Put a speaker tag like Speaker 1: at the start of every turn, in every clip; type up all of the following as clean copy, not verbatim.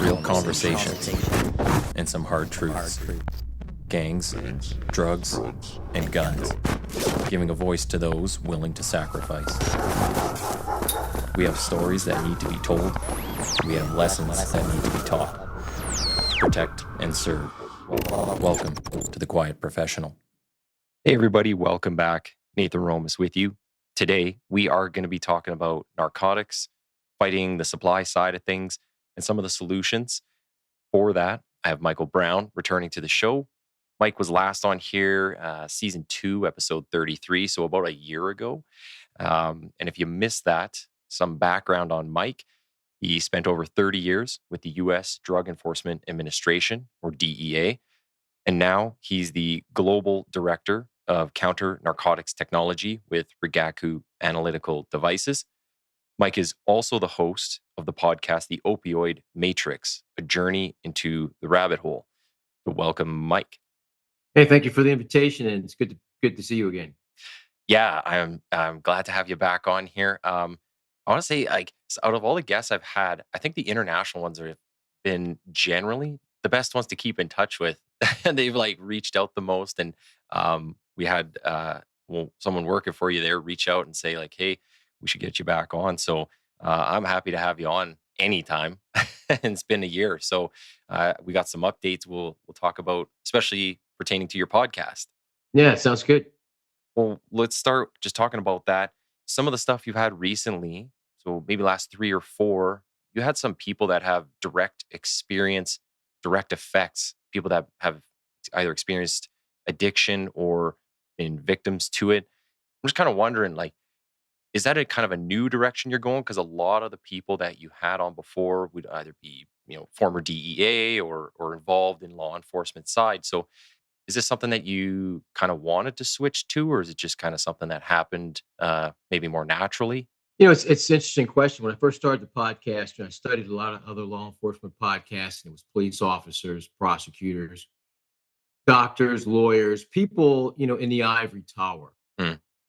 Speaker 1: real conversations, and some hard truths. Gangs, drugs, and guns. Giving a voice to those willing to sacrifice. We have stories that need to be told. We have lessons that need to be taught. Protect and serve. Welcome to The Quiet Professional. Hey everybody, welcome back. Nathan Romas with you. Today, we are going to be talking about narcotics, fighting the supply side of things, and some of the solutions. For that, I have Michael Brown returning to the show. Mike was last on here, season 2, episode 33, so about a year ago. And if you missed that, some background on Mike. He spent over 30 years with the U.S. Drug Enforcement Administration, or DEA, and now he's the global director of Counter-Narcotics technology with Rigaku Analytical Devices. Mike is also the host of the podcast, The Opioid Matrix, a journey into the rabbit hole. So welcome, Mike.
Speaker 2: Hey, thank you for the invitation, and it's good to see you again.
Speaker 1: Yeah, I'm glad to have you back on here. I want to say, like, out of all the guests I've had, I think the international ones have been generally the best ones to keep in touch with. And they've reached out the most. And we had someone working for you there reach out and say hey, we should get you back on. So I'm happy to have you on anytime. And it's been a year. So we got some updates we'll talk about, especially pertaining to your podcast.
Speaker 2: Yeah, sounds good.
Speaker 1: Well, let's start just talking about that. Some of the stuff you've had recently, so maybe last 3 or 4, you had some people that have direct experience, direct effects, people that have either experienced addiction or been victims to it. I'm just kind of wondering, is that a kind of a new direction you're going? Because a lot of the people that you had on before would either be, former DEA or involved in law enforcement side. So is this something that you kind of wanted to switch to, or is it just kind of something that happened maybe more naturally?
Speaker 2: It's an interesting question. When I first started the podcast, I studied a lot of other law enforcement podcasts, and it was police officers, prosecutors, doctors, lawyers, people, in the ivory tower,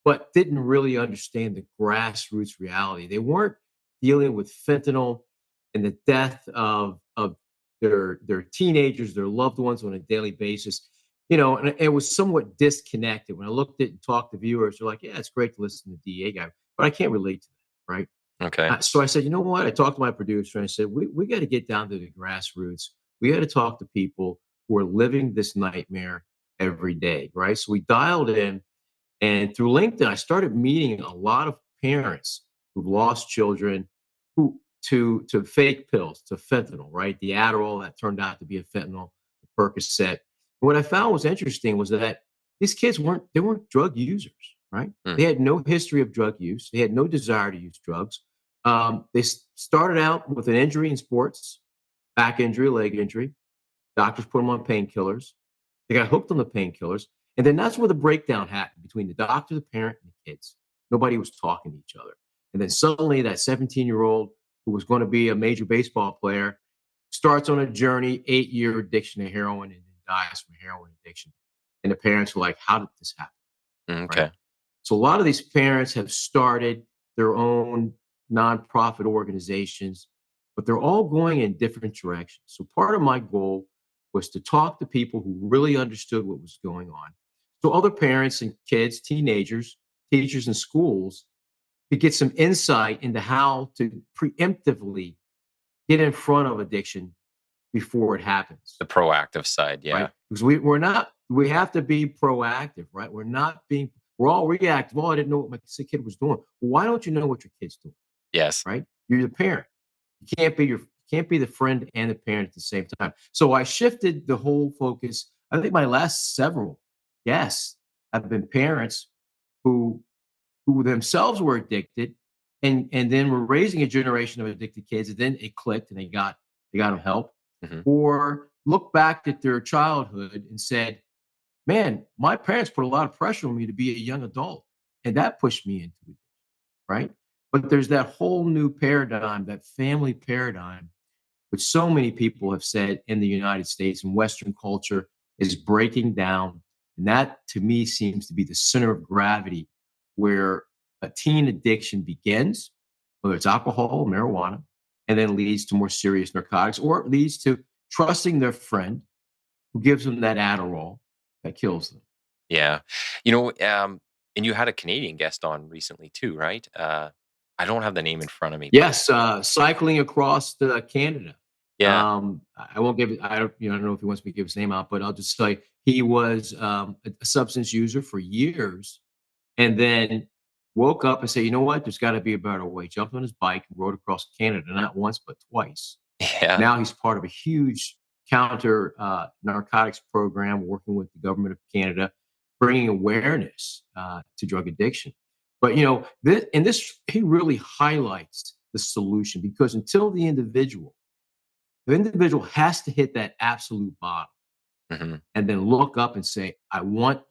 Speaker 2: but didn't really understand the grassroots reality. They weren't dealing with fentanyl and the death of their teenagers, their loved ones on a daily basis. And it was somewhat disconnected. When I looked at and talked to viewers, they're like, yeah, it's great to listen to the DA guy, but I can't relate to that, right?
Speaker 1: Okay.
Speaker 2: So I said, you know what? I talked to my producer and I said, we got to get down to the grassroots. We got to talk to people who are living this nightmare every day, right? So we dialed in, and through LinkedIn, I started meeting a lot of parents who've lost children who to fake pills, to fentanyl, right? The Adderall that turned out to be a fentanyl, the Percocet. What I found was interesting was that these kids weren't drug users, right? They had no history of drug use. They had no desire to use drugs. They started out with an injury in sports, back injury, leg injury. Doctors put them on painkillers. They got hooked on the painkillers. And then that's where the breakdown happened between the doctor, the parent, and the kids. Nobody was talking to each other. And then suddenly that 17-year-old who was going to be a major baseball player starts on a journey, 8-year addiction to heroin, and dies from heroin addiction. And the parents were like, how did this happen?
Speaker 1: Okay.
Speaker 2: Right? So a lot of these parents have started their own nonprofit organizations, but they're all going in different directions. So part of my goal was to talk to people who really understood what was going on. So other parents and kids, teenagers, teachers in schools could get some insight into how to preemptively get in front of addiction before it happens.
Speaker 1: The proactive side, yeah.
Speaker 2: Right? Because we have to be proactive, right? We're all reactive. Oh, I didn't know what my kid was doing. Well, why don't you know what your kid's doing?
Speaker 1: Yes.
Speaker 2: Right? You're the parent. You can't be the friend and the parent at the same time. So I shifted the whole focus. I think my last several guests have been parents who themselves were addicted and then were raising a generation of addicted kids, and then it clicked and they got them help. Or look back at their childhood and said, man, my parents put a lot of pressure on me to be a young adult, and that pushed me into it, right? But there's that whole new paradigm, that family paradigm, which so many people have said in the United States and Western culture is breaking down. And that, to me, seems to be the center of gravity where a teen addiction begins, whether it's alcohol, marijuana, and then leads to more serious narcotics, or it leads to trusting their friend who gives them that Adderall that kills them.
Speaker 1: Yeah. And you had a Canadian guest on recently too, right? I don't have the name in front of me, but
Speaker 2: Yes, cycling across Canada.
Speaker 1: yeah.
Speaker 2: I won't give it. I don't know if he wants me to give his name out, but I'll just say he was a substance user for years, and then woke up and said, "You know what? There's got to be a better way." Jumped on his bike and rode across Canada, not once but twice.
Speaker 1: Yeah.
Speaker 2: Now he's part of a huge counter narcotics program working with the government of Canada, bringing awareness to drug addiction. But this he really highlights the solution, because until the individual has to hit that absolute bottom
Speaker 1: Hmm.
Speaker 2: and then look up and say, I want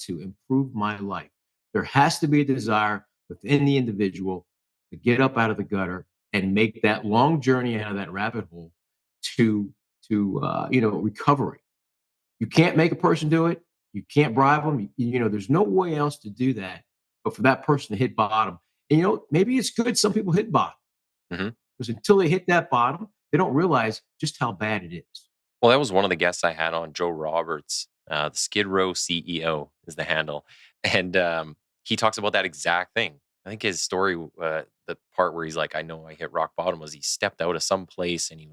Speaker 2: to improve my life. There has to be a desire within the individual to get up out of the gutter and make that long journey out of that rabbit hole to recovery. You can't make a person do it. You can't bribe them. There's no way else to do that but for that person to hit bottom. And maybe it's good some people hit bottom,
Speaker 1: Hmm.
Speaker 2: because until they hit that bottom, they don't realize just how bad it is.
Speaker 1: Well, that was one of the guests I had on, Joe Roberts, the Skid Row CEO is the handle. And he talks about that exact thing. I think his story, the part where he's like, I know I hit rock bottom, was he stepped out of some place and he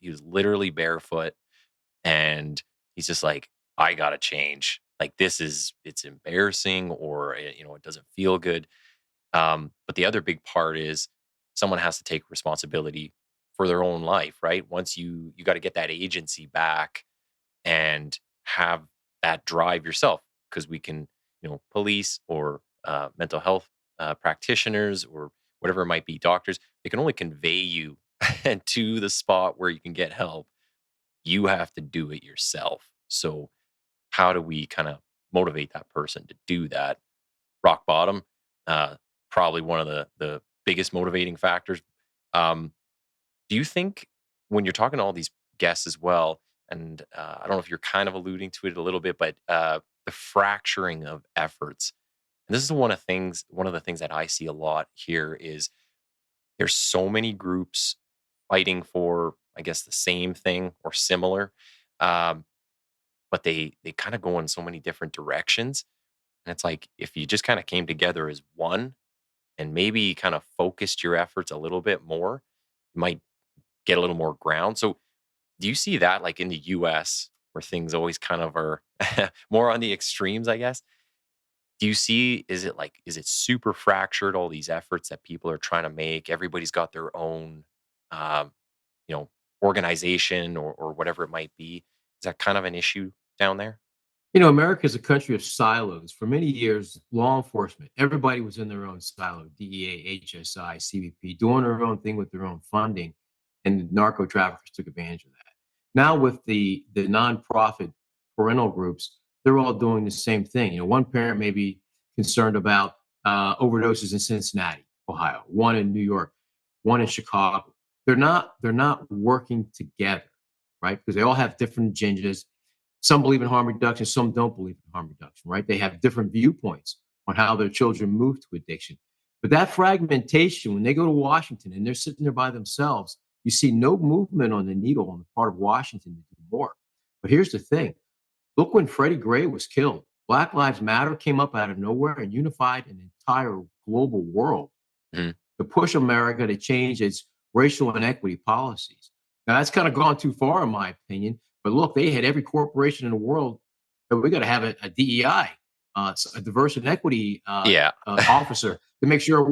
Speaker 1: was literally barefoot. And he's just like, I got to change. Like, it's embarrassing, or, it doesn't feel good. But the other big part is someone has to take responsibility for their own life, right? Once you got to get that agency back and have that drive yourself, because we can, police or mental health practitioners or whatever it might be, doctors, they can only convey you to the spot where you can get help. You have to do it yourself. So how do we kind of motivate that person to do that? Rock bottom, uh, probably one of the biggest motivating factors. Um, do you think, when you're talking to all these guests as well, and I don't know if you're kind of alluding to it a little bit, but the fracturing of efforts, and this is one of the things that I see a lot here is there's so many groups fighting for, I guess, the same thing or similar, um, but they kind of go in so many different directions, and it's like if you just kind of came together as one and maybe kind of focused your efforts a little bit more, you might get a little more ground. So do you see that, like in the US, where things always kind of are more on the extremes, I guess? Do you see, is it super fractured, all these efforts that people are trying to make? Everybody's got their own, um, you know, organization or whatever it might be. Is that kind of an issue down there?
Speaker 2: America is a country of silos. For many years, law enforcement, everybody was in their own silo: DEA, HSI, CBP, doing their own thing with their own funding, and the narco traffickers took advantage of that. Now, with the nonprofit parental groups, they're all doing the same thing. One parent may be concerned about overdoses in Cincinnati, Ohio, one in New York, one in Chicago. They're not working together, right? Because they all have different agendas. Some believe in harm reduction, some don't believe in harm reduction, right? They have different viewpoints on how their children move to addiction. But that fragmentation, when they go to Washington and they're sitting there by themselves, you see no movement on the needle on the part of Washington to do more. But here's the thing: look, when Freddie Gray was killed, Black Lives Matter came up out of nowhere and unified an entire global world
Speaker 1: Mhm.
Speaker 2: to push America to change its racial inequity policies. Now, that's kind of gone too far, in my opinion. But look, they had every corporation in the world. We got to have a DEI, a diverse and equity
Speaker 1: Yeah.
Speaker 2: officer to make sure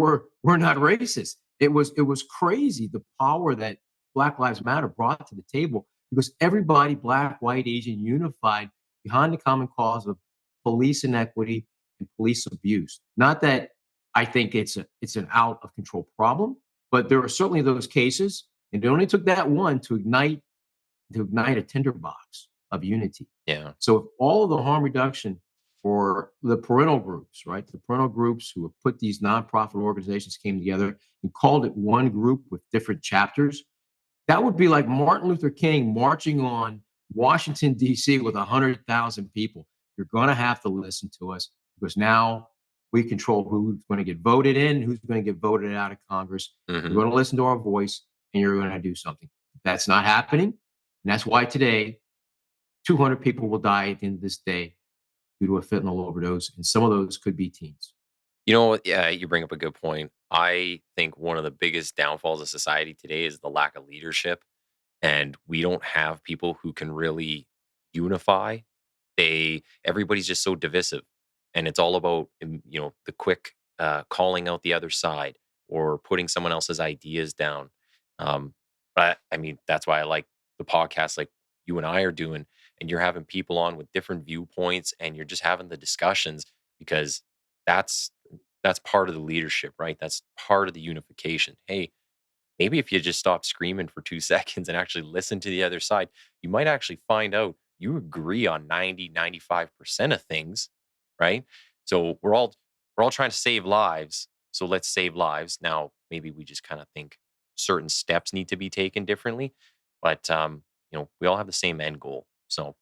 Speaker 2: we're not racist. It was crazy, the power that Black Lives Matter brought to the table, because everybody, black, white, Asian, unified behind the common cause of police inequity and police abuse. Not that I think it's an out of control problem, but there are certainly those cases, and it only took that one to ignite a tinderbox of unity.
Speaker 1: Yeah.
Speaker 2: So if all of the harm reduction for the parental groups, right, the parental groups who have put these nonprofit organizations came together and called it one group with different chapters, that would be like Martin Luther King marching on Washington, D.C. with 100,000 people. You're going to have to listen to us, because now we control who's going to get voted in, who's going to get voted out of Congress. You're
Speaker 1: Hmm.
Speaker 2: going to listen to our voice. and you're going to do something. That's not happening. And that's why today 200 people will die at the end of this day due to a fentanyl overdose. And some of those could be teens.
Speaker 1: You know what? Yeah, you bring up a good point. I think one of the biggest downfalls of society today is the lack of leadership, and we don't have people who can really unify. Everybody's just so divisive, and it's all about the quick calling out the other side or putting someone else's ideas down. Um, but I mean, that's why I like the podcast like you and I are doing, and you're having people on with different viewpoints, and you're just having the discussions because that's that's part of the leadership, right? That's part of the unification. Hey, maybe if you just stop screaming for 2 seconds and actually listen to the other side, you might actually find out you agree on 90, 95% of things, right? So we're all trying to save lives. So let's save lives. Now, maybe we just kind of think certain steps need to be taken differently, but we all have the same end goal. So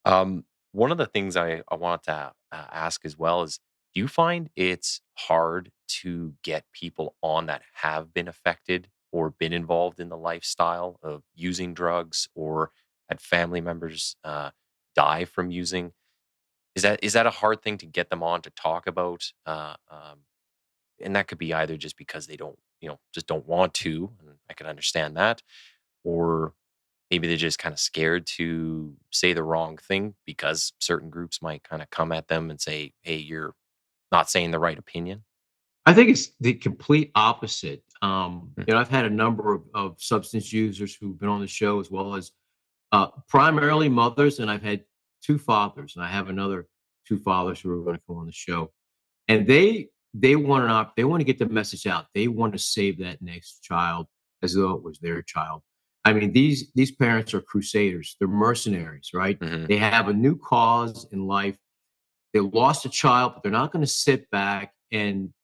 Speaker 1: one of the things I want to ask as well is, do you find it's hard to get people on that have been affected or been involved in the lifestyle of using drugs or had family members die from using? Is that a hard thing to get them on to talk about? And that could be either just because they don't, just don't want to, and I can understand that, or maybe they're just kind of scared to say the wrong thing because certain groups might kind of come at them and say, "Hey, you're not saying the right opinion."
Speaker 2: I think it's the complete opposite.
Speaker 1: Mm.
Speaker 2: I've had a number of substance users who've been on the show, as well as primarily mothers, and I've had two fathers, and I have another two fathers who are going to come on the show, and they want they want to get the message out. They want to save that next child as though it was their child. I mean, these parents are crusaders. They're mercenaries, right?
Speaker 1: Mhm.
Speaker 2: They have a new cause in life. They lost a child, but they're not going to sit back and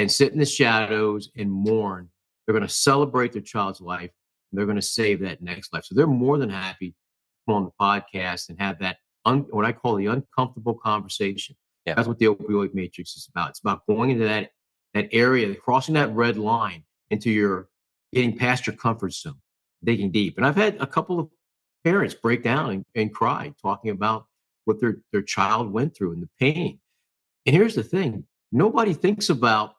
Speaker 2: sit in the shadows and mourn. They're going to celebrate their child's life, and they're going to save that next life. So they're more than happy to come on the podcast and have that what I call the uncomfortable conversation.
Speaker 1: Yeah.
Speaker 2: That's what the opioid matrix is about. It's about going into that area, crossing that red line into your getting past your comfort zone, digging deep. And I've had a couple of parents break down and cry talking about what their child went through and the pain. And here's the thing: nobody thinks about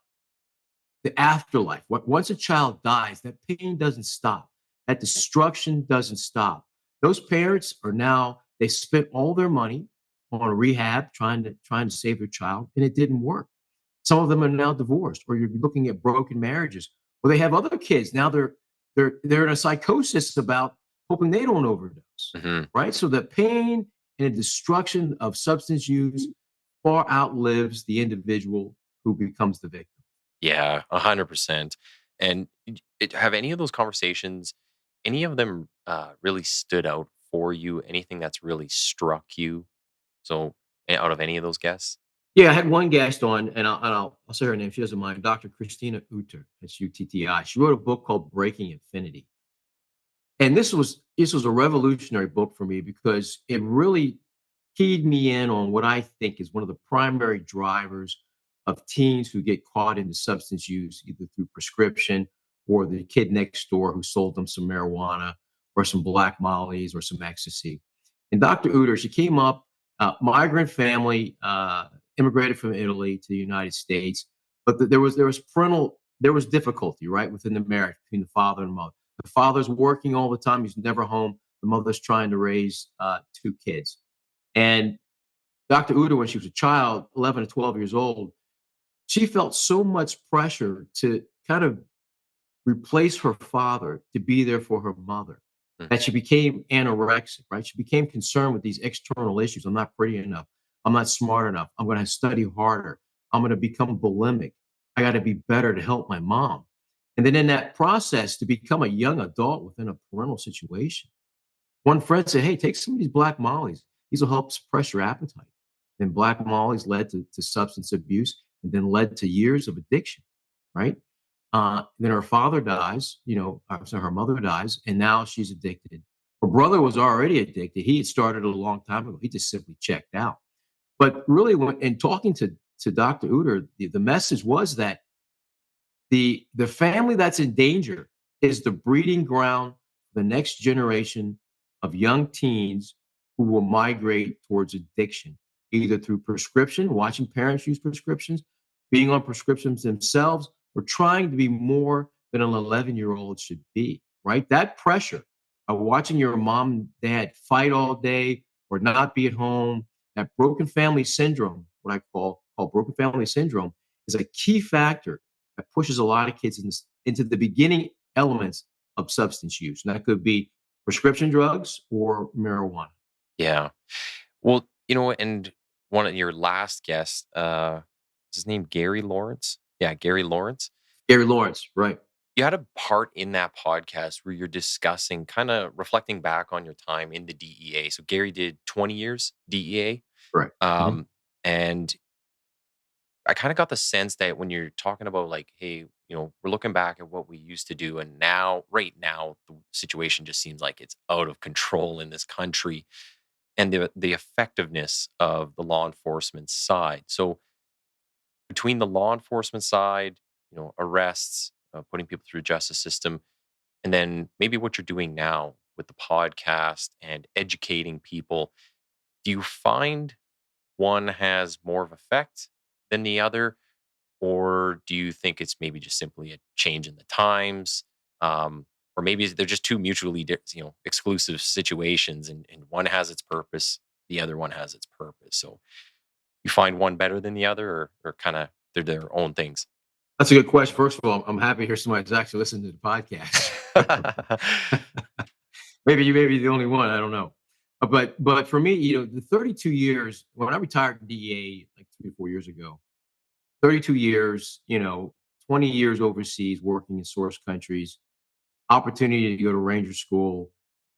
Speaker 2: the afterlife. Once a child dies, that pain doesn't stop. That destruction doesn't stop. Those parents are now they spent all their money on rehab trying to save their child, and it didn't work. Some of them are now divorced, or you're looking at broken marriages, or they have other kids. Now they're in a psychosis about hoping they don't overdose.
Speaker 1: Mhm.
Speaker 2: Right. So the pain and the destruction of substance use far outlives the individual who becomes the victim.
Speaker 1: Yeah, 100%. And have any of those conversations, any of them really stood out for you? Anything that's really struck you? So, out of any of those guests?
Speaker 2: Yeah, I had one guest on, and I'll say her name. She doesn't mind. Dr. Christina Utter. That's Utti. She wrote a book called Breaking Infinity, and this was a revolutionary book for me because it really keyed me in on what I think is one of the primary drivers of teens who get caught into substance use, either through prescription or the kid next door who sold them some marijuana or some black mollies or some ecstasy. And Dr. Uter, she came up, migrant family, immigrated from Italy to the United States, but there was difficulty right within the marriage between the father and mother. The father's working all the time; he's never home. The mother's trying to raise two kids. And Dr. Uda, when she was a child, 11 to 12 years old, she felt so much pressure to kind of replace her father, to be there for her mother,
Speaker 1: Mm.
Speaker 2: that she became anorexic, right? She became concerned with these external issues. I'm not pretty enough. I'm not smart enough. I'm going to study harder. I'm going to become bulimic. I got to be better to help my mom. And then in that process, to become a young adult within a parental situation, one friend said, "Hey, take some of these black mollies. These will help suppress your appetite." Then black mollies led to substance abuse and then led to years of addiction, right? Then her father dies, so her mother dies, and now she's addicted. Her brother was already addicted. He had started a long time ago. He just simply checked out. But really, in talking to Dr. Uter, the message was that the family that's in danger is the breeding ground for the next generation of young teens who will migrate towards addiction, either through prescription, watching parents use prescriptions, being on prescriptions themselves, or trying to be more than an 11-year-old should be, right? That pressure of watching your mom and dad fight all day or not be at home, that broken family syndrome, what I call broken family syndrome, is a key factor that pushes a lot of kids into the beginning elements of substance use. And that could be prescription drugs or marijuana.
Speaker 1: Yeah. Well, and one of your last guests, is his name Gary Lawrence? Yeah, Gary Lawrence.
Speaker 2: Gary Lawrence, right?
Speaker 1: You had a part in that podcast where you're discussing, kind of reflecting back on your time in the DEA. So Gary did 20 years DEA.
Speaker 2: Right.
Speaker 1: And I kind of got the sense that when you're talking about like, hey, we're looking back at what we used to do, and right now, the situation just seems like it's out of control in this country, and the effectiveness of the law enforcement side. So between the law enforcement side, arrests, putting people through the justice system, and then maybe what you're doing now with the podcast and educating people, do you find one has more of effect than the other? Or do you think it's maybe just simply a change in the times? Or maybe they're just two mutually, exclusive situations, and one has its purpose, the other one has its purpose. So you find one better than the other, or kind of they're their own things?
Speaker 2: That's a good question. First of all, I'm happy to hear somebody's actually listening to the podcast. Maybe you may be the only one. I don't know. But for me, the 32 years when I retired from DEA like 3 or 4 years ago, 32 years, 20 years overseas working in source countries, opportunity to go to Ranger School,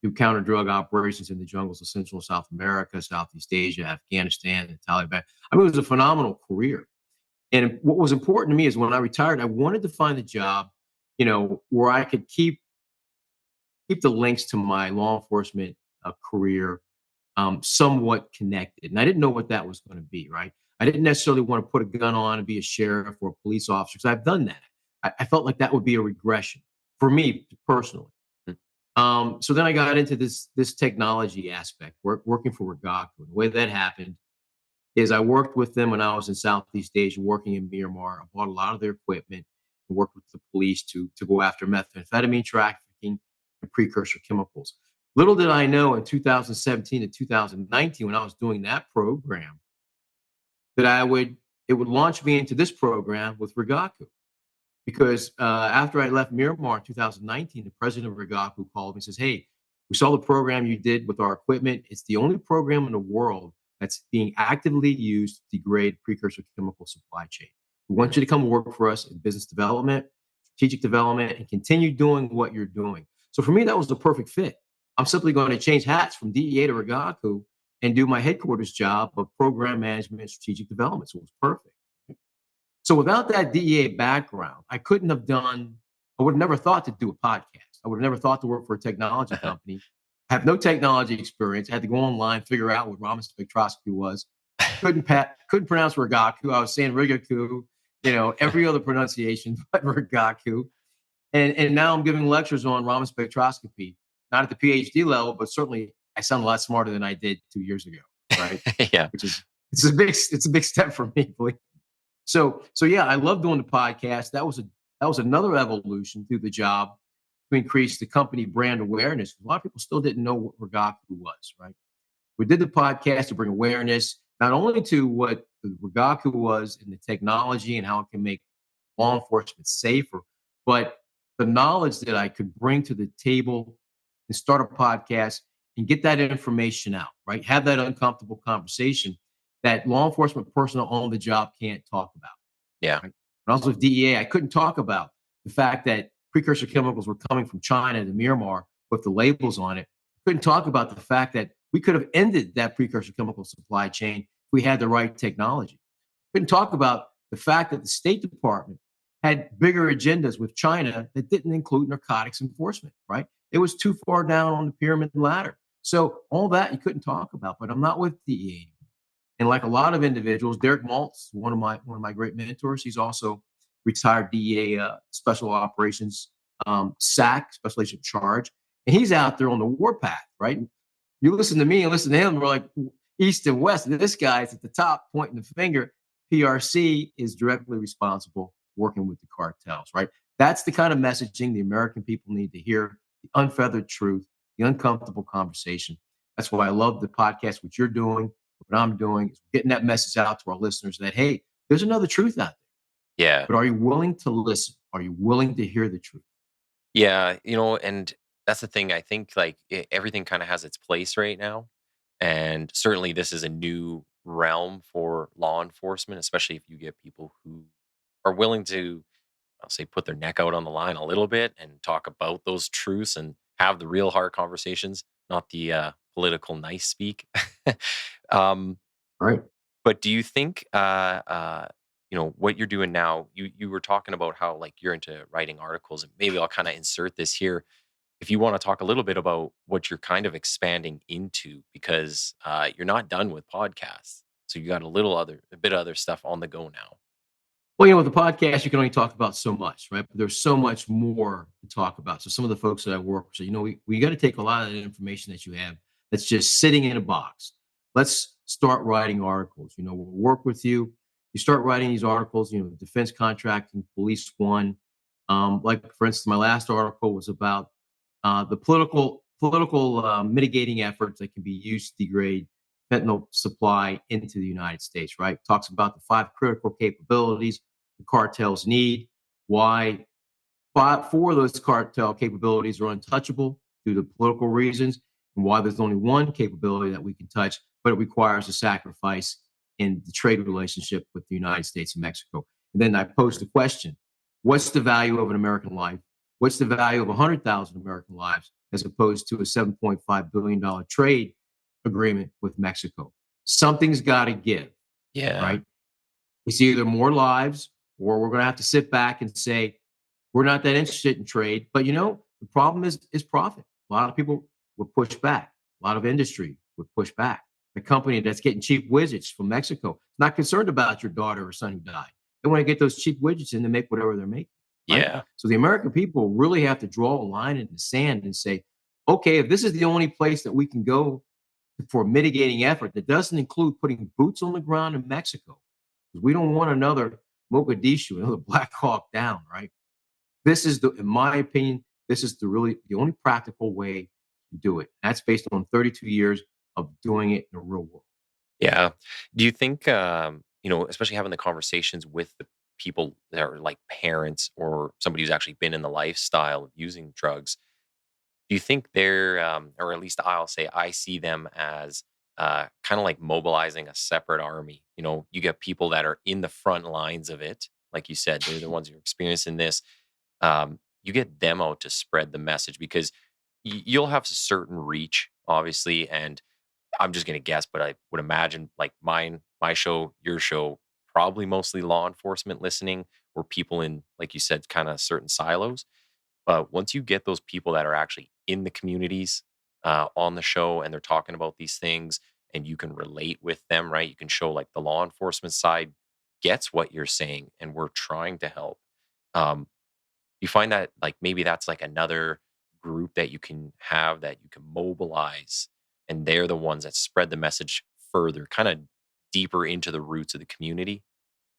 Speaker 2: do counter drug operations in the jungles of Central and South America, Southeast Asia, Afghanistan, and Taliban. I mean, it was a phenomenal career. And what was important to me is when I retired, I wanted to find a job, where I could keep the links to my law enforcement career somewhat connected. And I didn't know what that was going to be, right? I didn't necessarily want to put a gun on and be a sheriff or a police officer because I've done that. I felt like that would be a regression for me personally. So then I got into this technology aspect, working for Rigaku. The way that happened is I worked with them when I was in Southeast Asia, working in Myanmar. I bought a lot of their equipment and worked with the police to go after methamphetamine trafficking and precursor chemicals. Little did I know in 2017 and 2019, when I was doing that program, that it would launch me into this program with Rigaku. Because after I left Myanmar in 2019, the president of Rigaku called me and says, "Hey, we saw the program you did with our equipment. It's the only program in the world that's being actively used to degrade precursor chemical supply chain. We want you to come work for us in business development, strategic development, and continue doing what you're doing." So for me, that was the perfect fit. I'm simply going to change hats from DEA to Rigaku and do my headquarters job of program management and strategic development. So it was perfect. So without that DEA background, I would have never thought to do a podcast. I would have never thought to work for a technology company. I have no technology experience. I had to go online, figure out what Raman spectroscopy was. Couldn't pronounce Rigaku. I was saying Rigaku, every other pronunciation but Rigaku. And now I'm giving lectures on Raman spectroscopy, not at the PhD level, but certainly I sound a lot smarter than I did 2 years ago, right?
Speaker 1: Yeah.
Speaker 2: It's a big step for me, believe me. So yeah, I love doing the podcast. That was another evolution through the job to increase the company brand awareness. A lot of people still didn't know what Rigaku was, right? We did the podcast to bring awareness not only to what the Rigaku was and the technology and how it can make law enforcement safer, but the knowledge that I could bring to the table and start a podcast and get that information out, right? Have that uncomfortable conversation that law enforcement personnel on the job can't talk about.
Speaker 1: Yeah.
Speaker 2: Right? When I was with DEA, I couldn't talk about the fact that precursor chemicals were coming from China to Myanmar with the labels on it. Couldn't talk about the fact that we could have ended that precursor chemical supply chain if we had the right technology. Couldn't talk about the fact that the State Department had bigger agendas with China that didn't include narcotics enforcement, right? It was too far down on the pyramid ladder. So all that you couldn't talk about, but I'm not with DEA anymore. And like a lot of individuals, Derek Maltz, one of my great mentors, he's also retired DEA special operations SAC, Special Agent Charge, and he's out there on the warpath, right? You listen to me and listen to him, we're like east and west. And this guy's at the top pointing the finger. PRC is directly responsible working with the cartels, right? That's the kind of messaging the American people need to hear, the unfeathered truth, the uncomfortable conversation. That's why I love the podcast, what you're doing, what I'm doing, is getting that message out to our listeners that, hey, there's another truth out there.
Speaker 1: Yeah.
Speaker 2: But are you willing to listen? Are you willing to hear the truth?
Speaker 1: Yeah, and that's the thing. I think like everything kind of has its place right now. And certainly this is a new realm for law enforcement, especially if you get people who are willing to, I'll say, put their neck out on the line a little bit and talk about those truths and have the real hard conversations, not the political nice speak. um,
Speaker 2: Right.
Speaker 1: but do you think, what you're doing now? You were talking about how like you're into writing articles, and maybe I'll kind of insert this here. If you want to talk a little bit about what you're kind of expanding into, because you're not done with podcasts, so you got a bit of other stuff on the go now.
Speaker 2: Well, with the podcast, you can only talk about so much, right? But there's so much more to talk about. So some of the folks that I work with say, we got to take a lot of the information that you have that's just sitting in a box. Let's start writing articles. We'll work with you. You start writing these articles, defense contracting, police one. Like, for instance, my last article was about the political mitigating efforts that can be used to degrade fentanyl supply into the United States, right? Talks about the 5 critical capabilities the cartels need, why 4 of those cartel capabilities are untouchable due to political reasons, and why there's only 1 capability that we can touch, but it requires a sacrifice in the trade relationship with the United States and Mexico. And then I posed the question, what's the value of an American life? What's the value of 100,000 American lives as opposed to a $7.5 billion trade agreement with Mexico? Something's got to give,
Speaker 1: Yeah.
Speaker 2: right? It's either more lives or we're going to have to sit back and say, we're not that interested in trade. But the problem is profit. A lot of people would push back. A lot of industry would push back. The company that's getting cheap widgets from Mexico is not concerned about your daughter or son who died. They want to get those cheap widgets in to make whatever they're making. Right?
Speaker 1: Yeah.
Speaker 2: So the American people really have to draw a line in the sand and say, okay, if this is the only place that we can go for mitigating effort that doesn't include putting boots on the ground in Mexico, because we don't want another Mogadishu, another Black Hawk Down, right? This is in my opinion, this is the only practical way to do it. That's based on 32 years of doing it in the real world.
Speaker 1: Yeah. Do you think, especially having the conversations with the people that are like parents or somebody who's actually been in the lifestyle of using drugs, do you think they're, or at least I'll say, I see them as kind of like mobilizing a separate army? You get people that are in the front lines of it. Like you said, they're the ones who are experiencing this. You get them out to spread the message because you'll have a certain reach, obviously. And I'm just going to guess, but I would imagine like my show, your show, probably mostly law enforcement listening or people in, like you said, kind of certain silos. But once you get those people that are actually in the communities on the show and they're talking about these things and you can relate with them, right? You can show like the law enforcement side gets what you're saying and we're trying to help. You find that like maybe that's like another group that you can have that you can mobilize and they're the ones that spread the message further, kind of deeper into the roots of the community.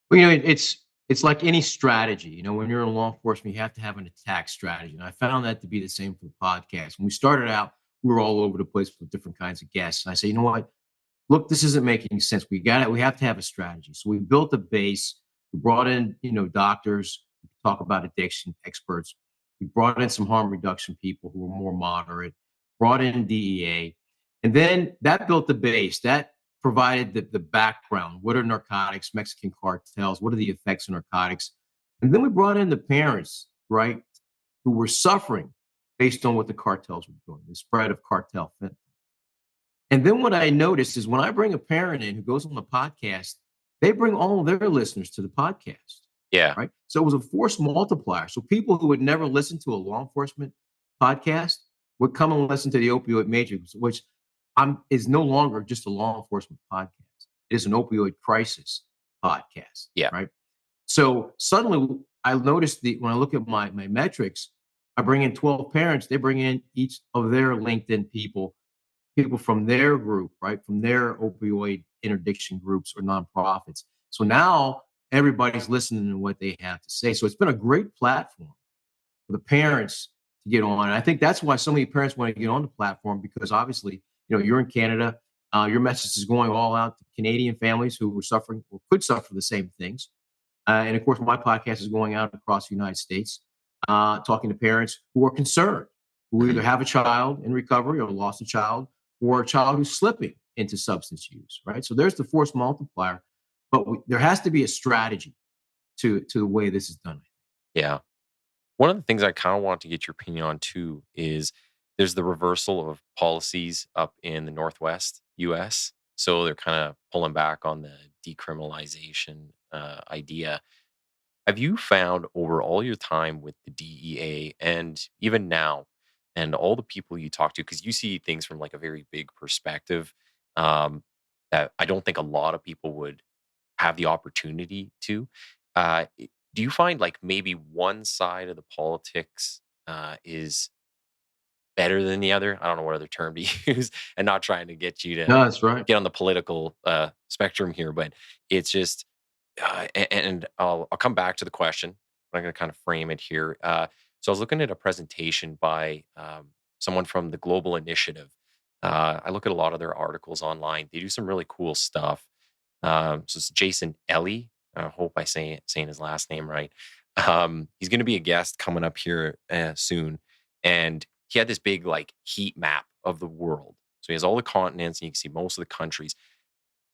Speaker 2: Well, it's like any strategy. When you're in law enforcement, you have to have an attack strategy. And I found that to be the same for the podcast. When we started out, we were all over the place with different kinds of guests. And I say, you know what? Look, this isn't making sense. We got it. We have to have a strategy. So we built a base. We brought in, doctors, talk about addiction experts. We brought in some harm reduction people who were more moderate, brought in DEA. And then that built the base. That provided the background. What are narcotics, Mexican cartels? What are the effects of narcotics? And then we brought in the parents, right, who were suffering based on what the cartels were doing, the spread of cartel fentanyl. And then what I noticed is when I bring a parent in who goes on the podcast, they bring all of their listeners to the podcast.
Speaker 1: Yeah.
Speaker 2: Right. So it was a force multiplier. So people who would never listen to a law enforcement podcast would come and listen to the Opioid Matrix, which is no longer just a law enforcement podcast. It is an opioid crisis podcast.
Speaker 1: Yeah.
Speaker 2: Right. So suddenly I noticed when I look at my metrics, I bring in 12 parents, they bring in each of their LinkedIn people from their group, right? From their opioid interdiction groups or nonprofits. So now everybody's listening to what they have to say. So it's been a great platform for the parents to get on. And I think that's why so many parents want to get on the platform, because obviously, you're in Canada. Your message is going all out to Canadian families who were suffering or could suffer the same things. And of course, my podcast is going out across the United States, talking to parents who are concerned, who either
Speaker 1: Mhm.
Speaker 2: have a child in recovery or lost a child, or a child who's slipping into substance use, right? So there's the force multiplier, but there has to be a strategy to the way this is done.
Speaker 1: Yeah. One of the things I kind of want to get your opinion on too is there's the reversal of policies up in the Northwest US. So they're kind of pulling back on the decriminalization idea. Have you found over all your time with the DEA and even now, and all the people you talk to, because you see things from like a very big perspective, um, that I don't think a lot of people would have the opportunity to. Do you find like maybe one side of the politics is better than the other? I don't know what other term to use, and not trying to get you to
Speaker 2: No, that's right.
Speaker 1: get on the political spectrum here, but it's just, and I'll come back to the question. But I'm going to kind of frame it here. So I was looking at a presentation by someone from the Global Initiative. I look at a lot of their articles online. They do some really cool stuff. So it's Jason Ellie. I hope I saying his last name right. He's going to be a guest coming up here soon, and he had this big like heat map of the world. So he has all the continents, and you can see most of the countries.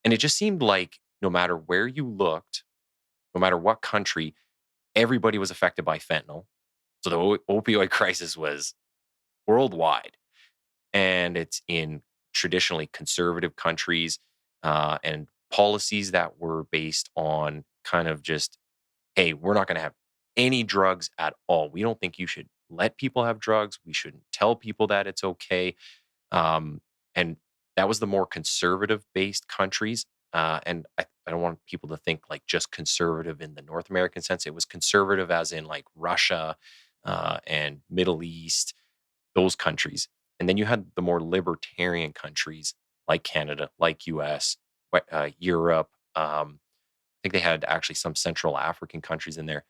Speaker 1: And it just seemed like no matter where you looked, no matter what country, everybody was affected by fentanyl. So the opioid crisis was worldwide, and it's in traditionally conservative countries, and policies that were based on kind of just, hey, we're not going to have any drugs at all. We don't think you should let people have drugs. We shouldn't tell people that it's okay. Um, and that was the more conservative based countries. And I don't want people to think like just conservative in the North American sense. It was conservative as in like Russia and Middle East, those countries. And then you had the more libertarian countries like Canada, like US, Europe. I think they had actually some Central African countries in there.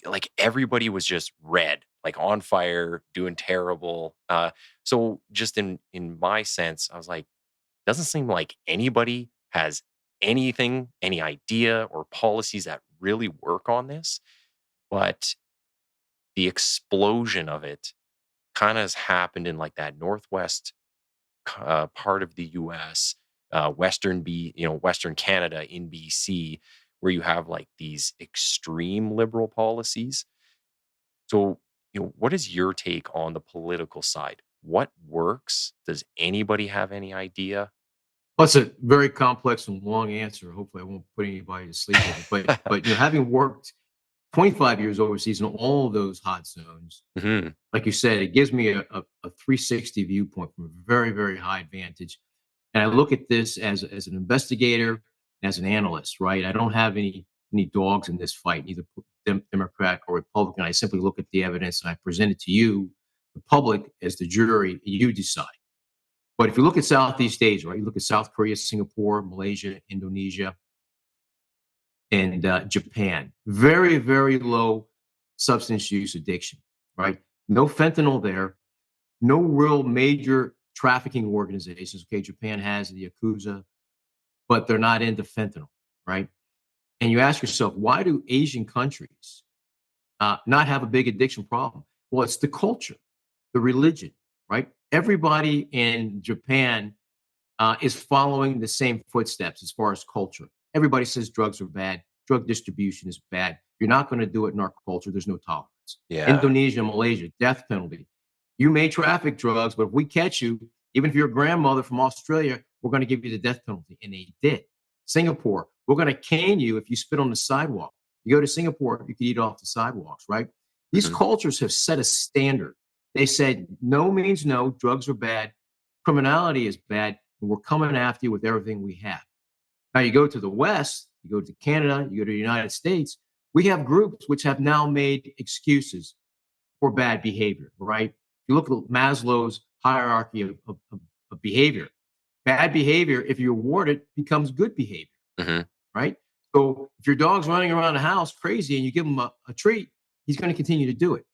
Speaker 1: Like everybody was just red, like on fire, doing terrible. So just in my sense, I was like, doesn't seem like anybody has anything, any idea or policies that really work on this. But the explosion of it kind of has happened in like that northwest part of the U.S., Western Canada in BC, where you have like these extreme liberal policies. So, what is your take on the political side? What works? Does anybody have any idea?
Speaker 2: Well, it's a very complex and long answer. Hopefully, I won't put anybody to sleep with it. But having worked 25 years overseas in all of those hot zones,
Speaker 1: Hmm.
Speaker 2: like you said, it gives me a 360 viewpoint from a very, very high advantage. And I look at this as an investigator, as an analyst, right? I don't have any dogs in this fight, neither Democrat or Republican. I simply look at the evidence and I present it to you, the public, as the jury. You decide. But if you look at Southeast Asia, right? You look at South Korea, Singapore, Malaysia, Indonesia, and Japan. Very, very low substance use addiction, right? No fentanyl there. No real major trafficking organizations. Okay, Japan has the Yakuza, but they're not into fentanyl, right? And you ask yourself, why do Asian countries not have a big addiction problem? Well, it's the culture, the religion, right? Everybody in Japan is following the same footsteps as far as culture. Everybody says drugs are bad. Drug distribution is bad. You're not going to do it in our culture. There's no tolerance.
Speaker 1: Yeah.
Speaker 2: Indonesia, Malaysia, death penalty. You may traffic drugs, but if we catch you, even if you're a grandmother from Australia, we're going to give you the death penalty. And they did. Singapore, we're going to cane you if you spit on the sidewalk. You go to Singapore, you can eat off the sidewalks, right? These
Speaker 1: Hmm.
Speaker 2: cultures have set a standard. They said no means no, drugs are bad, criminality is bad, and we're coming after you with everything we have. Now you go to the West, you go to Canada, you go to the United States, we have groups which have now made excuses for bad behavior, right? If you look at Maslow's hierarchy of behavior, bad behavior, if you reward it, becomes good behavior,
Speaker 1: Hmm.
Speaker 2: right? So if your dog's running around the house crazy and you give him a treat, he's going to continue to do it.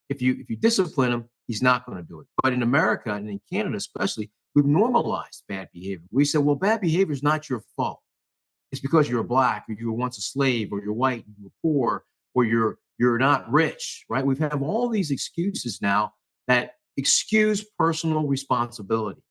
Speaker 2: If you discipline him, he's not going to do it. But in America and in Canada especially, we've normalized bad behavior. We said, well, bad behavior is not your fault. It's because you're black, or you were once a slave, or you're white, and you're poor, or you're not rich, right? We have all these excuses now that excuse personal responsibility,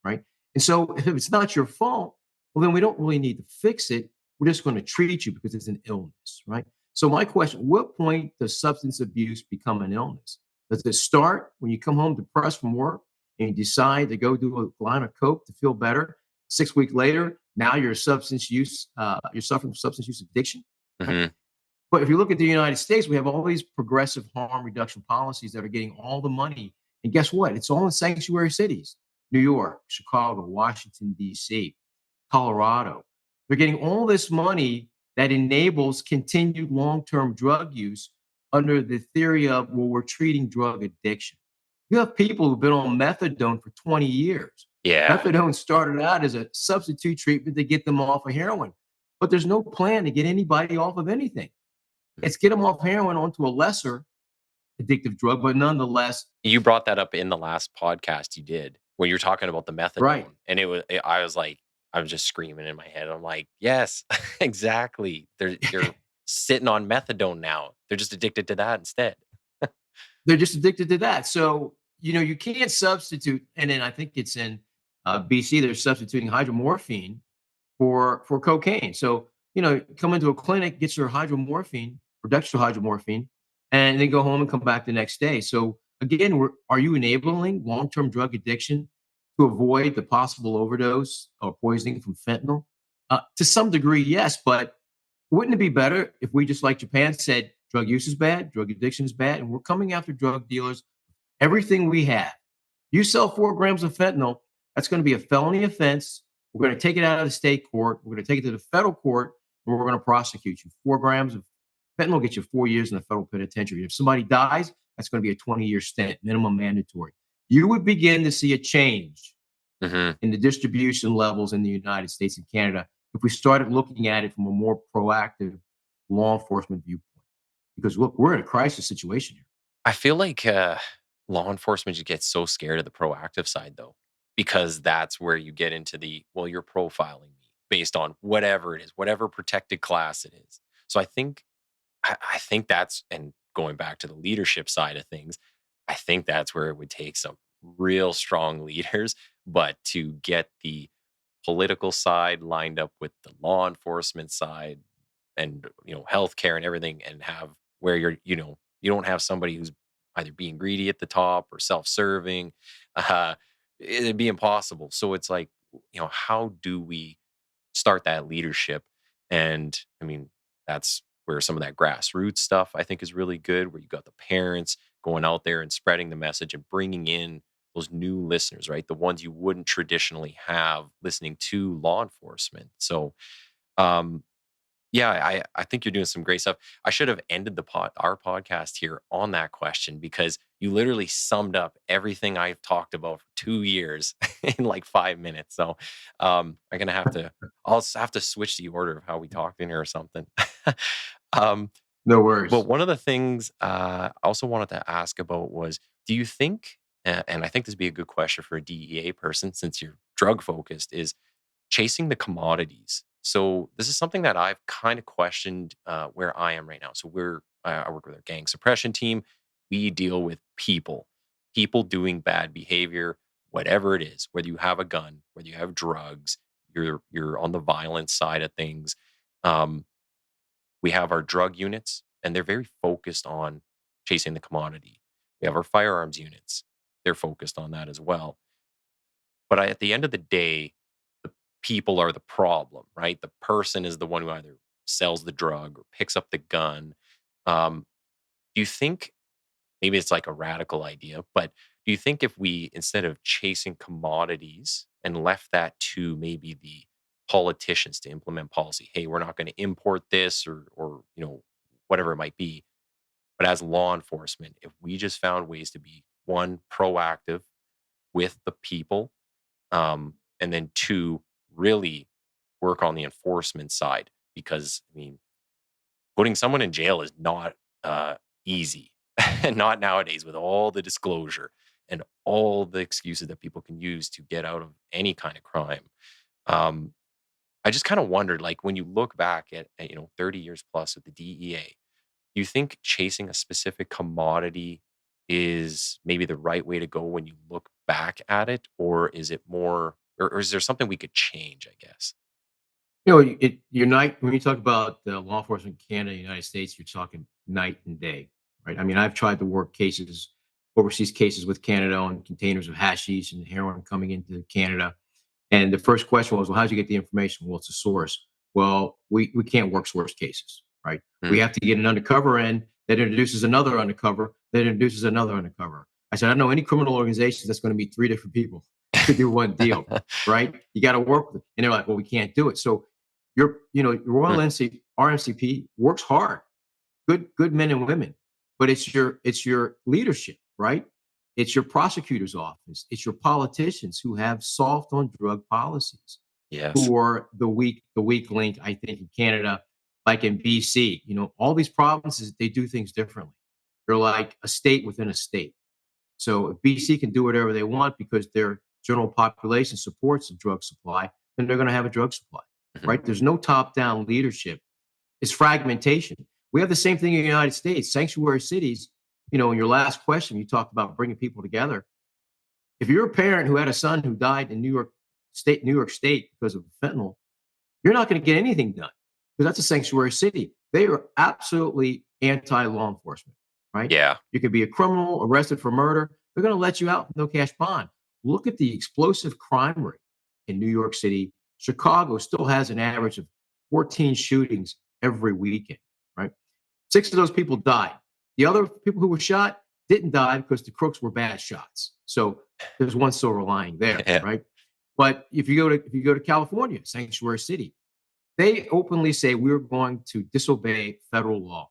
Speaker 2: right? And so if it's not your fault, well, then we don't really need to fix it. We're just going to treat you because it's an illness, right? So my question, what point does substance abuse become an illness? Does it start when you come home depressed from work and you decide to go do a line of coke to feel better? 6 weeks later, now you're you're suffering from substance use addiction, right?
Speaker 1: Hmm.
Speaker 2: But if you look at the United States, we have all these progressive harm reduction policies that are getting all the money. And guess what? It's all in sanctuary cities: New York, Chicago, Washington, D.C., Colorado. They're getting all this money that enables continued long term drug use under the theory of, well, we're treating drug addiction. You have people who've been on methadone for 20 years.
Speaker 1: Yeah.
Speaker 2: Methadone started out as a substitute treatment to get them off of heroin, but there's no plan to get anybody off of anything. It's get them off heroin onto a lesser addictive drug, but nonetheless,
Speaker 1: You brought that up in the last podcast you did when you were talking about the
Speaker 2: right.
Speaker 1: methadone, and I was like, I was just screaming in my head. I'm like, yes, exactly. They're sitting on methadone now. They're just addicted to that instead.
Speaker 2: They're just addicted to that. So, you can't substitute. And then I think it's in BC, they're substituting hydromorphine for cocaine. So, come into a clinic, get your hydromorphine or dextrohydromorphine, and then go home and come back the next day. So again, are you enabling long-term drug addiction to avoid the possible overdose or poisoning from fentanyl? To some degree, yes, but wouldn't it be better if we, just like Japan, said drug use is bad, drug addiction is bad, and we're coming after drug dealers, everything we have. You sell 4 grams of fentanyl, that's going to be a felony offense. We're going to take it out of the state court. We're going to take it to the federal court, and we're going to prosecute you. 4 grams of fentanyl gets you 4 years in the federal penitentiary. If somebody dies, that's going to be a 20-year stint, minimum mandatory. You would begin to see a change
Speaker 1: Hmm.
Speaker 2: in the distribution levels in the United States and Canada if we started looking at it from a more proactive law enforcement viewpoint. Because look, we're in a crisis situation here.
Speaker 1: I feel like law enforcement just gets so scared of the proactive side, though, because that's where you get into well, you're profiling me based on whatever it is, whatever protected class it is. So I think that's, and going back to the leadership side of things, I think that's where it would take some real strong leaders, but to get the political side lined up with the law enforcement side and healthcare and everything, and have where you don't have somebody who's either being greedy at the top or self-serving. uh it'd be impossible. So it's like, how do we start that leadership? And I mean, that's where some of that grassroots stuff I think is really good, where you got the parents going out there and spreading the message and bringing in those new listeners, right? The ones you wouldn't traditionally have listening to law enforcement. So um yeah, I think you're doing some great stuff. I should have ended our podcast here on that question, because you literally summed up everything I've talked about for 2 years in like 5 minutes. So I'm gonna have to have to switch the order of how we talked in here or something. um,
Speaker 2: No
Speaker 1: but
Speaker 2: worries.
Speaker 1: one of the things I also wanted to ask about was, do you think, and I think this would be a good question for a DEA person since you're drug focused, is chasing the commodities. So this is something that I've kind of questioned where I am right now. So I work with our gang suppression team. We deal with people doing bad behavior, whatever it is. Whether you have a gun, whether you have drugs, you're on the violent side of things. Um, we have our drug units, and they're very focused on chasing the commodity. We have our firearms units; they're focused on that as well. But at the end of the day, the people are the problem, right? The person is the one who either sells the drug or picks up the gun. Um, do you think, maybe it's like a radical idea, but do you think if we, instead of chasing commodities and left that to maybe the politicians to implement policy, hey, we're not going to import this, or whatever it might be, But as law enforcement, if we just found ways to be, one, proactive with the people, and then two, really work on the enforcement side, because I mean, putting someone in jail is not easy, not nowadays with all the disclosure and all the excuses that people can use to get out of any kind of crime. Um, I just kind of wondered, like, when you look back at 30 years plus with the DEA, you think chasing a specific commodity is maybe the right way to go when you look back at it, or is it more, or is there something we could change? I guess.
Speaker 2: You're night when you talk about law enforcement in Canada, United States, you're talking night and day, right? I mean, I've tried to work cases, overseas cases with Canada on containers of hashish and heroin coming into Canada. And the first question was, well, how'd you get the information? Well, it's a source. Well, we can't work source cases, right? We
Speaker 1: Mm.
Speaker 2: have to get an undercover in that introduces another undercover that introduces another undercover. I said, I don't know any criminal organizations that's going to meet three different people to do one deal, right? You got to work with it. And they're like, well, we can't do it. So your Royal
Speaker 1: Mm.
Speaker 2: RMCP works hard, good men and women, but it's your leadership, right? It's your prosecutor's office, it's your politicians who have soft on drug policies,
Speaker 1: Yes.
Speaker 2: who are the weak link, I think, in Canada, like in BC. All these provinces, they do things differently. They're like a state within a state. So if BC can do whatever they want because their general population supports the drug supply, then they're going to have a drug supply,
Speaker 1: Mhm.
Speaker 2: right? There's no top-down leadership. It's fragmentation. We have the same thing in the United States. Sanctuary cities, in your last question, you talked about bringing people together. If you're a parent who had a son who died in New York State because of fentanyl, you're not going to get anything done because that's a sanctuary city. They are absolutely anti-law enforcement, right?
Speaker 1: Yeah.
Speaker 2: You could be a criminal arrested for murder. They're going to let you out with no cash bond. Look at the explosive crime rate in New York City. Chicago still has an average of 14 shootings every weekend, right? 6 of those people died. The other people who were shot didn't die because the crooks were bad shots. So there's one silver lining there,
Speaker 1: Yeah.
Speaker 2: right? But if you go to California, sanctuary city, they openly say we're going to disobey federal law,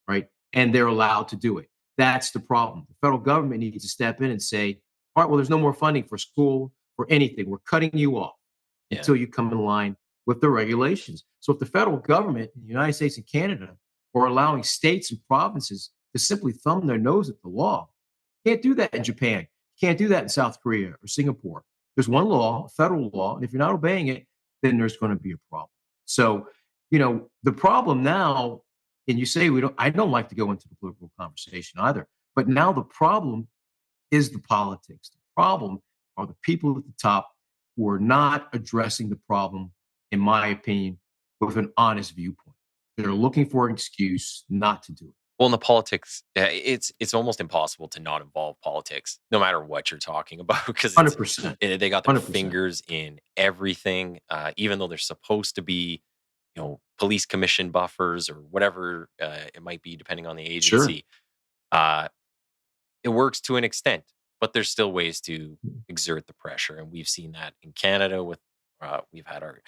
Speaker 2: right? And they're allowed to do it. That's the problem. The federal government needs to step in and say, all right, well, there's no more funding for school, for anything. We're cutting you off
Speaker 1: Yeah.
Speaker 2: until you come in line with the regulations. So if the federal government in the United States and Canada are allowing states and provinces to simply thumb their nose at the law, can't do that in Japan. Can't do that in South Korea or Singapore. There's one law, federal law, and if you're not obeying it, then there's going to be a problem. So, the problem now, and you say I don't like to go into the political conversation either, but now the problem is the politics. The problem are the people at the top who are not addressing the problem, in my opinion, with an honest viewpoint. They're looking for an excuse not to do it.
Speaker 1: Well, in the politics, it's almost impossible to not involve politics, no matter what you're talking about, because
Speaker 2: 100%.
Speaker 1: they got their
Speaker 2: 100%.
Speaker 1: fingers in everything. Even though they're supposed to be, police commission buffers or whatever it might be, depending on the
Speaker 2: Sure.
Speaker 1: agency. Uh, it works to an extent, but there's still ways to exert the pressure, and we've seen that in Canada with we've had our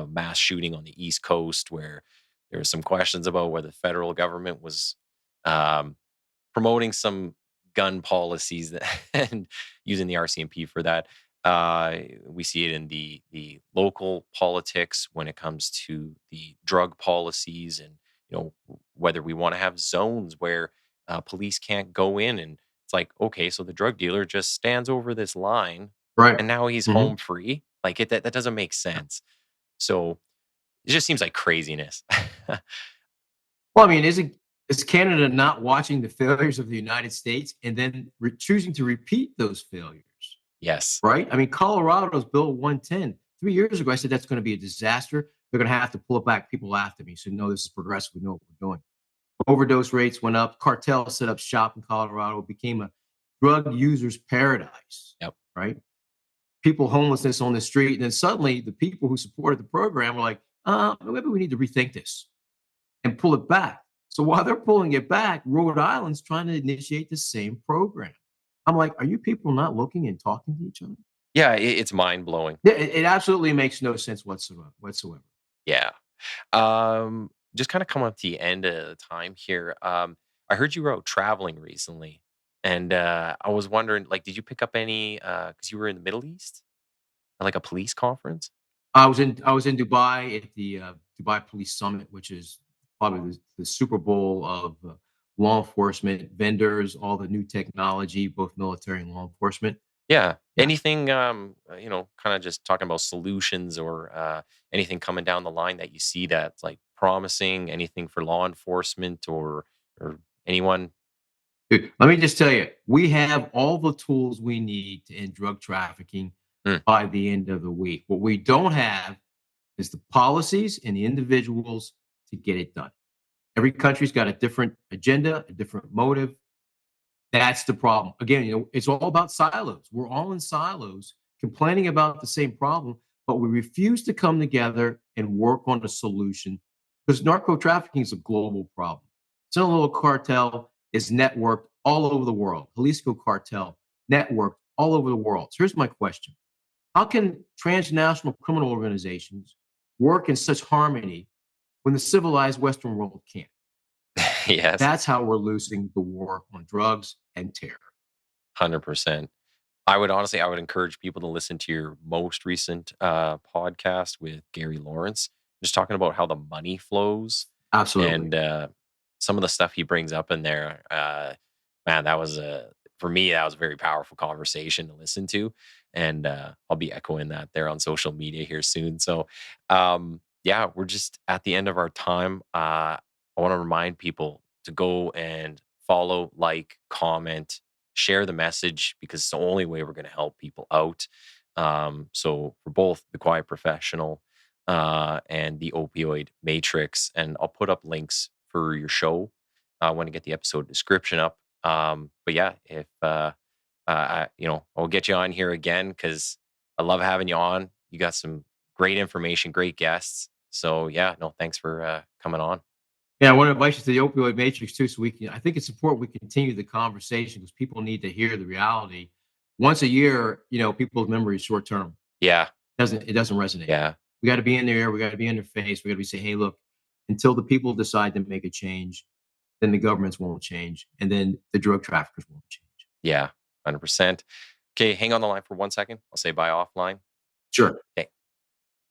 Speaker 1: mass shooting on the East Coast, where there were some questions about whether the federal government was um, promoting some gun policies that, and using the RCMP for that. We see it in the local politics when it comes to the drug policies, and whether we want to have zones where police can't go in, and it's like, okay, so the drug dealer just stands over this line
Speaker 2: Right.
Speaker 1: and now he's
Speaker 2: Mhm.
Speaker 1: home free. Like that doesn't make sense. So it just seems like craziness.
Speaker 2: Well, I mean, is Canada not watching the failures of the United States and then choosing to repeat those failures?
Speaker 1: Yes.
Speaker 2: Right? I mean, Colorado's Bill 110. 3 years ago, I said that's going to be a disaster. They're going to have to pull it back. People after me. So, no, this is progressive. We know what we're doing. Overdose rates went up. Cartels set up shop in Colorado. It became a drug users' paradise.
Speaker 1: Yep.
Speaker 2: Right? People homelessness on the street. And then suddenly, the people who supported the program were like, maybe we need to rethink this and pull it back. So while they're pulling it back, Rhode Island's trying to initiate the same program. I'm like, are you people not looking and talking to each other?
Speaker 1: Yeah, it's mind blowing.
Speaker 2: Yeah, it absolutely makes no sense whatsoever.
Speaker 1: Yeah. Just kind of coming up to the end of the time here. I heard you were out traveling recently, and I was wondering, like, did you pick up any? Because you were in the Middle East, at, like a police conference.
Speaker 2: I was in Dubai at the Dubai Police Summit, which is probably the Super Bowl of law enforcement vendors, all the new technology, both military and law enforcement.
Speaker 1: Yeah.
Speaker 2: Yeah.
Speaker 1: Anything, kind of just talking about solutions or anything coming down the line that you see that's like promising, anything for law enforcement or anyone?
Speaker 2: Dude, let me just tell you, we have all the tools we need to end drug trafficking
Speaker 1: Mm.
Speaker 2: by the end of the week. What we don't have is the policies and the individuals to get it done. Every country's got a different agenda, a different motive. That's the problem. Again, it's all about silos. We're all in silos complaining about the same problem, but we refuse to come together and work on a solution because narco trafficking is a global problem. Sinaloa cartel is networked all over the world. Jalisco cartel networked all over the world. So here's my question. How can transnational criminal organizations work in such harmony when the civilized Western world can't?
Speaker 1: Yes,
Speaker 2: That's how we're losing the war on drugs and terror.
Speaker 1: 100%. I would encourage people to listen to your most recent podcast with Gary Lawrence, just talking about how the money flows
Speaker 2: Absolutely.
Speaker 1: and some of the stuff he brings up in there. Man, that was for me, that was a very powerful conversation to listen to. And I'll be echoing that there on social media here soon. So, yeah, we're just at the end of our time. I want to remind people to go and follow, like, comment, share the message because it's the only way we're going to help people out. So for both the Quiet Professional and the Opioid Matrix, and I'll put up links for your show when I get the episode description up. But yeah, if I'll get you on here again because I love having you on. You got some great information, great guests. So yeah, no, thanks for coming on.
Speaker 2: Yeah, I want to invite you to the opioid matrix too, so we can. I think it's important we continue the conversation because people need to hear the reality. Once a year, people's memory is short term.
Speaker 1: Yeah,
Speaker 2: It doesn't resonate.
Speaker 1: yeah,
Speaker 2: We got to be in their ear. We got to be in their face. We got to be saying, "Hey, look." Until the people decide to make a change, then the governments won't change, and then the drug traffickers won't change.
Speaker 1: yeah, 100%. Okay, hang on the line for 1 second. I'll say bye offline.
Speaker 2: Sure.
Speaker 1: Okay.